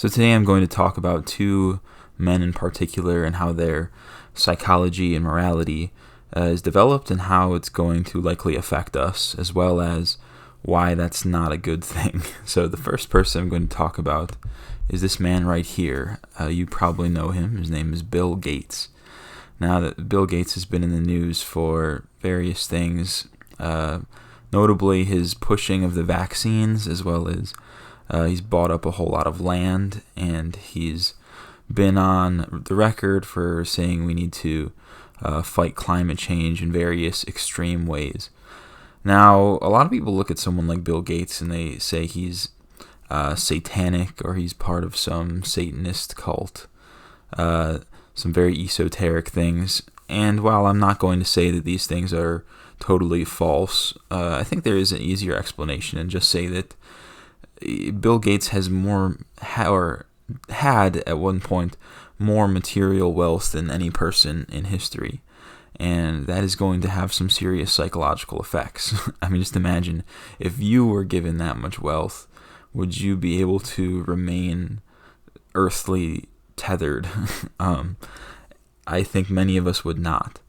So today I'm going to talk about two men in particular and how their psychology and morality is developed and how it's going to likely affect us, as well as why that's not a good thing. So the first person I'm going to talk about is this man right here. You probably know him. His name is Bill Gates. Now, Bill Gates has been in the news for various things, notably his pushing of the vaccines, as well as he's bought up a whole lot of land, and he's been on the record for saying we need to fight climate change in various extreme ways. Now, a lot of people look at someone like Bill Gates and they say he's satanic, or he's part of some Satanist cult, some very esoteric things. And while I'm not going to say that these things are totally false, I think there is an easier explanation, and just say that Bill Gates has had at one point more material wealth than any person in history, and that is going to have some serious psychological effects. I mean, just imagine if you were given that much wealth, would you be able to remain earthly tethered? I think many of us would not.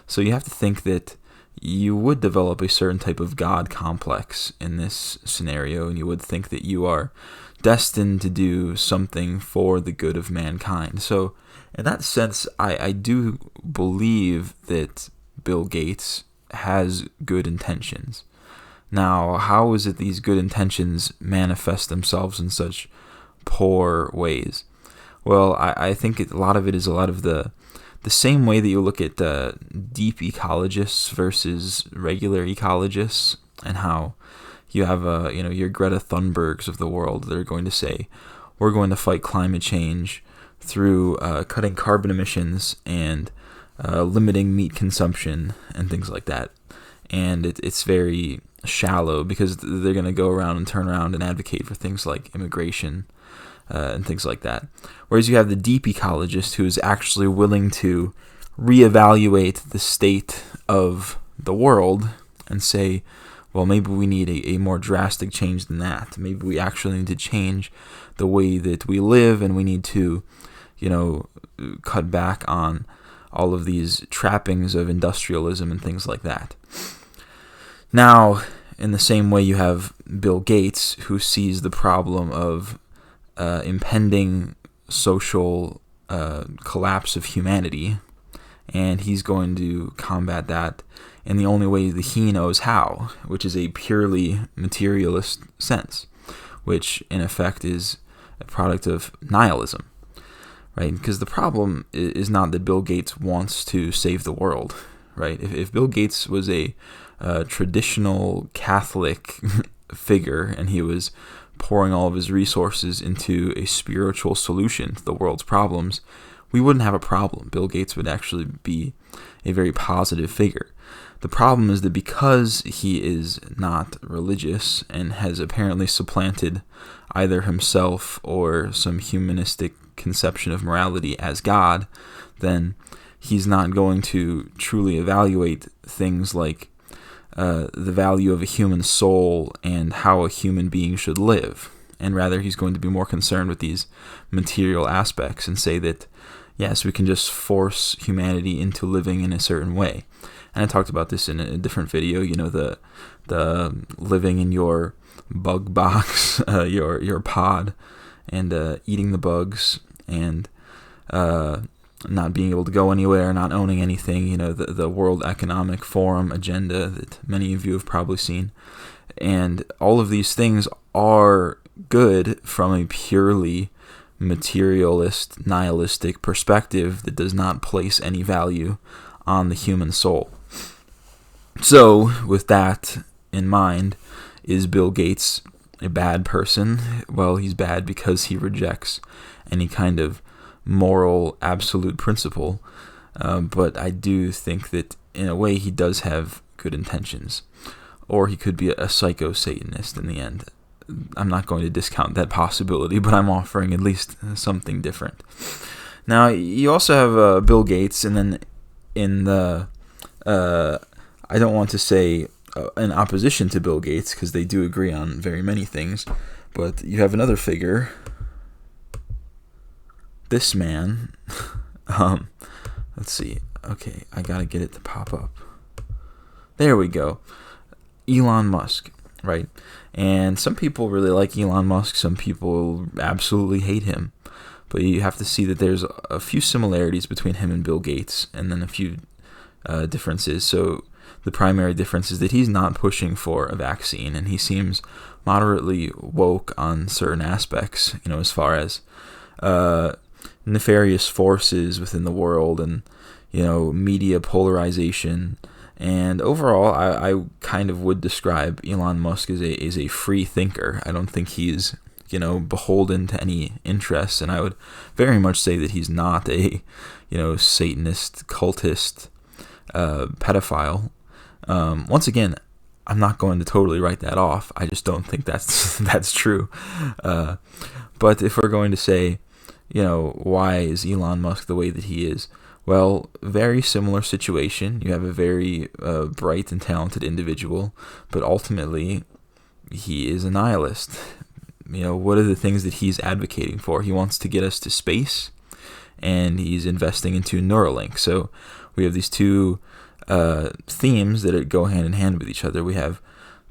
So you have to think that you would develop a certain type of God complex in this scenario, and you would think that you are destined to do something for the good of mankind. So in that sense, I do believe that Bill Gates has good intentions. Now, how is it these good intentions manifest themselves in such poor ways? Well, I think a lot of it is a lot of the same way that you look at deep ecologists versus regular ecologists, and how you have your Greta Thunbergs of the world that are going to say, we're going to fight climate change through cutting carbon emissions and limiting meat consumption and things like that. And it's very shallow, because they're going to go around and turn around and advocate for things like immigration and things like that. Whereas you have the deep ecologist who is actually willing to reevaluate the state of the world and say, well, maybe we need a more drastic change than that. Maybe we actually need to change the way that we live, and we need to, cut back on all of these trappings of industrialism and things like that. Now, in the same way, you have Bill Gates, who sees the problem of impending social collapse of humanity, and he's going to combat that in the only way that he knows how, which is a purely materialist sense, which in effect is a product of nihilism, right? Because the problem is not that Bill Gates wants to save the world, right? If Bill Gates was a traditional Catholic figure and he was pouring all of his resources into a spiritual solution to the world's problems, we wouldn't have a problem. Bill Gates would actually be a very positive figure. The problem is that because he is not religious and has apparently supplanted either himself or some humanistic conception of morality as God, then he's not going to truly evaluate things like the value of a human soul and how a human being should live. And rather, he's going to be more concerned with these material aspects and say that, yes, we can just force humanity into living in a certain way. And I talked about this in a different video, the living in your bug box, your pod, and eating the bugs, and not being able to go anywhere, not owning anything, the World Economic Forum agenda that many of you have probably seen. And all of these things are good from a purely materialist, nihilistic perspective that does not place any value on the human soul. So, with that in mind, is Bill Gates a bad person? Well, he's bad because he rejects any kind of moral absolute principle, but I do think that in a way he does have good intentions, or he could be a psycho-Satanist in the end. I'm not going to discount that possibility, but I'm offering at least something different. Now, you also have Bill Gates, and then in the I don't want to say in opposition to Bill Gates, because they do agree on very many things, but you have another figure this man, let's see. Okay, I gotta get it to pop up. There we go. Elon Musk, right? And some people really like Elon Musk. Some people absolutely hate him. But you have to see that there's a few similarities between him and Bill Gates, and then a few differences. So the primary difference is that he's not pushing for a vaccine, and he seems moderately woke on certain aspects, as far as nefarious forces within the world and, media polarization. And overall, I kind of would describe Elon Musk as a free thinker. I don't think he's, beholden to any interests, and I would very much say that he's not a, Satanist, cultist, pedophile. Once again, I'm not going to totally write that off. I just don't think that's true. But if we're going to say, why is Elon Musk the way that he is? Well, very similar situation. You have a very bright and talented individual, but ultimately he is a nihilist. What are the things that he's advocating for? He wants to get us to space, and he's investing into Neuralink. So we have these two themes that go hand in hand with each other. We have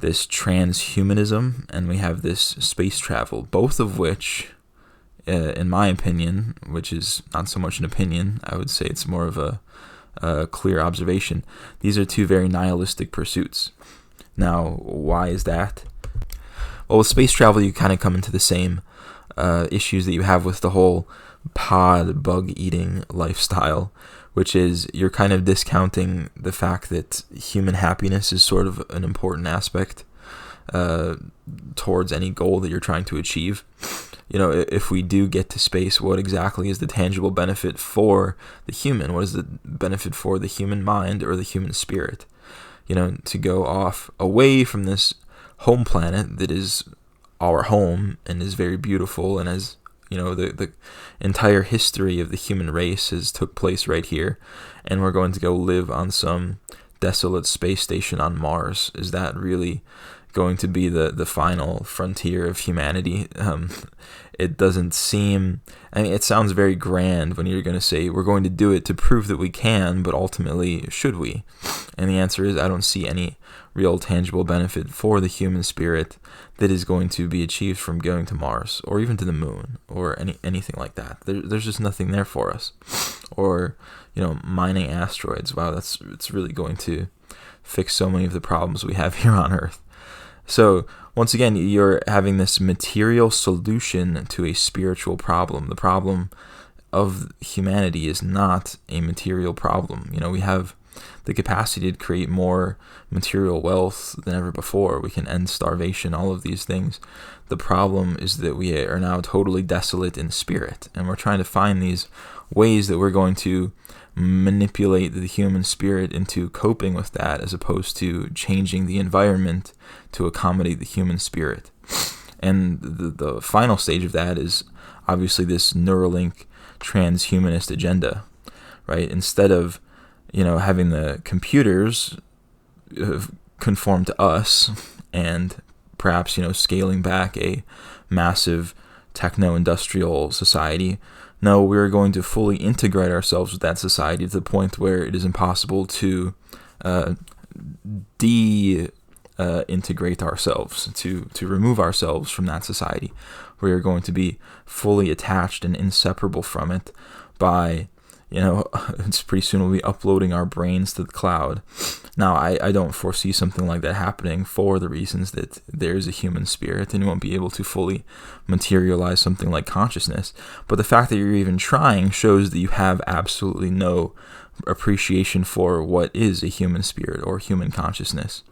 this transhumanism, and we have this space travel, both of which, in my opinion, which is not so much an opinion, I would say it's more of a clear observation, these are two very nihilistic pursuits. Now, why is that? Well, with space travel, you kind of come into the same issues that you have with the whole pod bug-eating lifestyle, which is you're kind of discounting the fact that human happiness is sort of an important aspect towards any goal that you're trying to achieve. If we do get to space, what exactly is the tangible benefit for the human? What is the benefit for the human mind or the human spirit? To go off away from this home planet that is our home and is very beautiful, and as the entire history of the human race has took place right here, and we're going to go live on some desolate space station on Mars. Is that really going to be the final frontier of humanity? It doesn't seem, it sounds very grand when you're going to say we're going to do it to prove that we can, but ultimately, should we? And the answer is I don't see any real tangible benefit for the human spirit that is going to be achieved from going to Mars or even to the moon or anything like that. There's just nothing there for us. Or, mining asteroids. Wow, it's really going to fix so many of the problems we have here on Earth. So, once again, you're having this material solution to a spiritual problem. The problem of humanity is not a material problem. We have the capacity to create more material wealth than ever before. We can end starvation, all of these things. The problem is that we are now totally desolate in spirit, and we're trying to find these ways that we're going to manipulate the human spirit into coping with that, as opposed to changing the environment to accommodate the human spirit. And the final stage of that is obviously this Neuralink transhumanist agenda, right? Instead of having the computers conform to us and perhaps, scaling back a massive techno-industrial society, no, we're going to fully integrate ourselves with that society to the point where it is impossible to integrate ourselves, to remove ourselves from that society. We are going to be fully attached and inseparable from it by, it's pretty soon we'll be uploading our brains to the cloud. Now, I don't foresee something like that happening for the reasons that there is a human spirit and you won't be able to fully materialize something like consciousness. But the fact that you're even trying shows that you have absolutely no appreciation for what is a human spirit or human consciousness.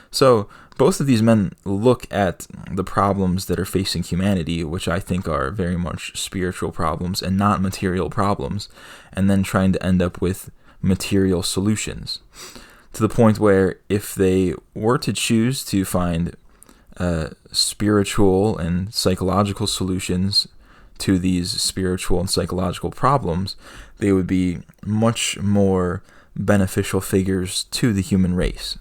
So both of these men look at the problems that are facing humanity, which I think are very much spiritual problems and not material problems, and then trying to end up with material solutions. To the point where if they were to choose to find spiritual and psychological solutions to these spiritual and psychological problems, they would be much more beneficial figures to the human race.